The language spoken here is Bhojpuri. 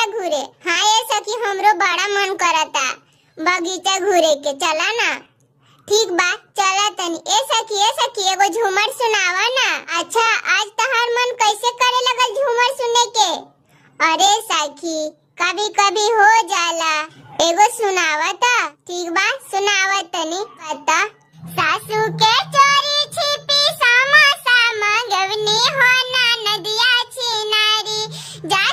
बगीचा घूरे। हाँ ये सखी हमरो बड़ा मन करता बगीचा घूरे के, चला ना। ठीक बा चला तनी। ए सखी एगो झूमर सुनावा ना। अच्छा आज तहार मन कैसे करे लगल झूमर सुनने के? अरे सखी कभी कभी हो जाला, एगो सुनावा ता। ठीक बा सुनावा तनी। पता सासू के चोरी छिपी सामा सामा गवनी हो ना नदिया छिनारी जा